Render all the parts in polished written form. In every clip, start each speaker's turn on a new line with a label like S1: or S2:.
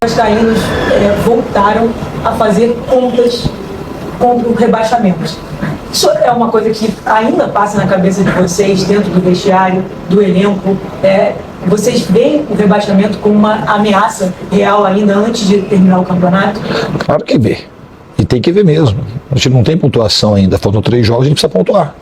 S1: vascaínos voltaram a fazer contas contra o rebaixamento. Isso é uma coisa que ainda passa na cabeça de vocês, dentro do vestiário, do elenco. Vocês veem o rebaixamento como uma ameaça real ainda antes de terminar o campeonato?
S2: Claro que vê. E tem que ver mesmo. A gente não tem pontuação ainda. Faltam 3 jogos, a gente precisa pontuar.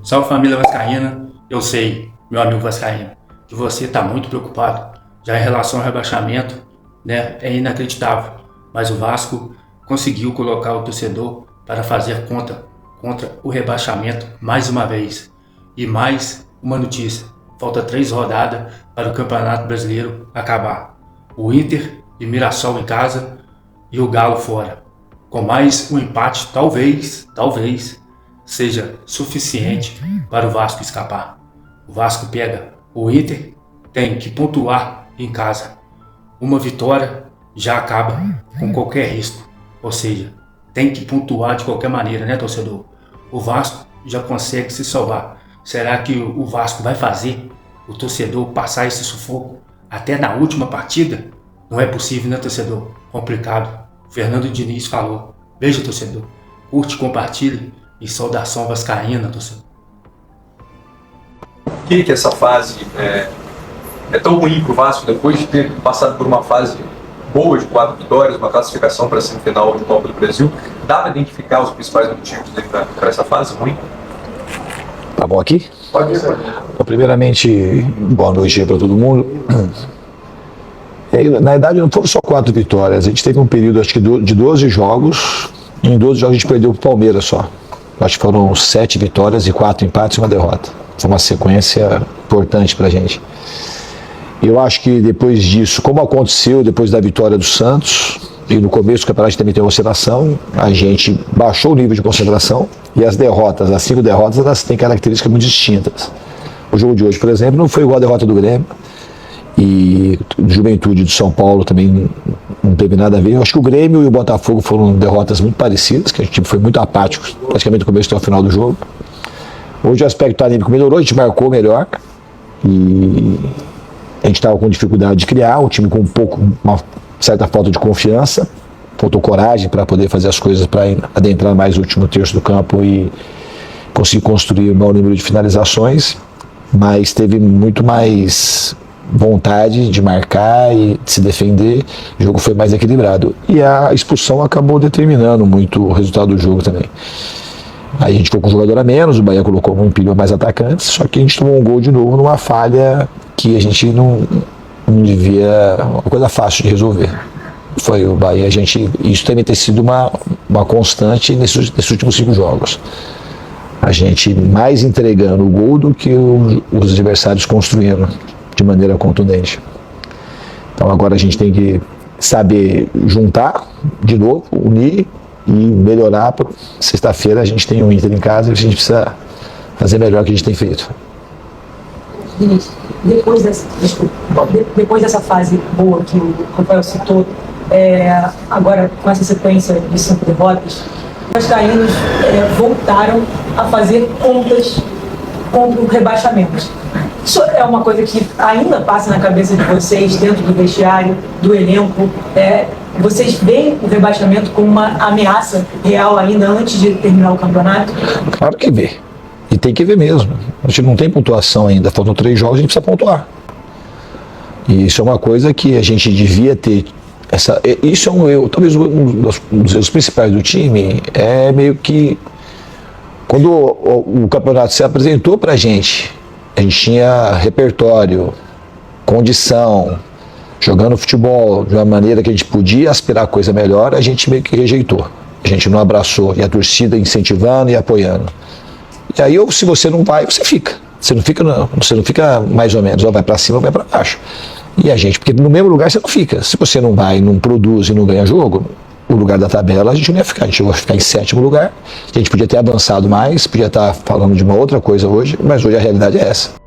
S3: Salve, família vascaína. Eu sei, meu amigo vascaíno, que você está muito preocupado. Já em relação ao rebaixamento, né, é inacreditável. Mas o Vasco conseguiu colocar o torcedor para fazer conta contra o rebaixamento mais uma vez. E mais uma notícia: falta 3 rodadas para o Campeonato Brasileiro acabar. O Inter e Mirassol em casa e o Galo fora. Com mais um empate, talvez seja suficiente para o Vasco escapar. O Vasco pega o Inter, tem que pontuar em casa. Uma vitória já acaba com qualquer risco. Ou seja, tem que pontuar de qualquer maneira, né, torcedor? O Vasco já consegue se salvar. Será que o Vasco vai fazer o torcedor passar esse sufoco até na última partida? Não é possível, né, torcedor? Complicado. Fernando Diniz falou. Beijo, torcedor. Curte, compartilhe e saudação vascaína, torcedor.
S4: Por que essa fase é tão ruim para o Vasco depois de ter passado por uma fase boa de 4 vitórias, uma classificação para a semifinal de Copa do Brasil? Dá para identificar os principais motivos para essa fase ruim?
S2: Tá bom aqui?
S4: Pode ir.
S2: Bom, primeiramente, boa noite para todo mundo. Na verdade, não foram só 4 vitórias. A gente teve um período, acho que de 12 jogos. Em 12 jogos a gente perdeu para o Palmeiras só. Acho que foram 7 vitórias e 4 empates e 1 derrota. Foi uma sequência importante para a gente. Eu acho que depois disso, como aconteceu depois da vitória do Santos, e no começo do campeonato também tem uma oscilação, a gente baixou o nível de concentração e as derrotas, as 5 derrotas, elas têm características muito distintas. O jogo de hoje, por exemplo, não foi igual a derrota do Grêmio, e do Juventude do São Paulo também não teve nada a ver. Eu acho que o Grêmio e o Botafogo foram derrotas muito parecidas, que a gente foi muito apático, praticamente do começo até o final do jogo. Hoje o aspecto anímico melhorou, a gente marcou melhor, e a gente estava com dificuldade de criar, o time com uma certa falta de confiança, faltou coragem para poder fazer as coisas, para adentrar mais o último terço do campo e conseguir construir o maior número de finalizações, mas teve muito mais vontade de marcar e de se defender. O jogo foi mais equilibrado e a expulsão acabou determinando muito o resultado do jogo também. Aí a gente ficou com um jogador a menos, o Bahia colocou um empilhou mais atacantes, só que a gente tomou um gol de novo numa falha que a gente não devia, uma coisa fácil de resolver. Foi o Bahia, isso também tem sido uma constante nesses últimos 5 jogos. A gente mais entregando o gol do que os adversários construindo de maneira contundente. Então agora a gente tem que saber juntar de novo, unir e melhorar. Sexta-feira a gente tem um Inter em casa e a gente precisa fazer melhor o que a gente tem feito.
S1: Depois dessa fase boa que o Rafael citou, agora com essa sequência de 5 derrotas, os vascaínos voltaram a fazer contas contra o rebaixamento. Isso é uma coisa que ainda passa na cabeça de vocês, dentro do vestiário, do elenco. Vocês veem o rebaixamento como uma ameaça real ainda antes de terminar o campeonato?
S2: Claro que vê. E tem que ver mesmo. A gente não tem pontuação ainda. Faltam 3 jogos, a gente precisa pontuar. E isso é uma coisa que a gente devia ter. Isso é um erro. Talvez um dos erros principais do time é meio que quando o campeonato se apresentou pra gente tinha repertório, condição, jogando futebol de uma maneira que a gente podia aspirar a coisa melhor, a gente meio que rejeitou. A gente não abraçou, e a torcida incentivando e apoiando. E aí, se você não vai, você fica. Você não fica mais ou menos, ou vai para cima ou vai para baixo. E a gente, porque no mesmo lugar você não fica. Se você não vai, não produz e não ganha jogo, o lugar da tabela a gente não ia ficar. A gente ia ficar em 7º lugar. A gente podia ter avançado mais, podia estar falando de uma outra coisa hoje, mas hoje a realidade é essa.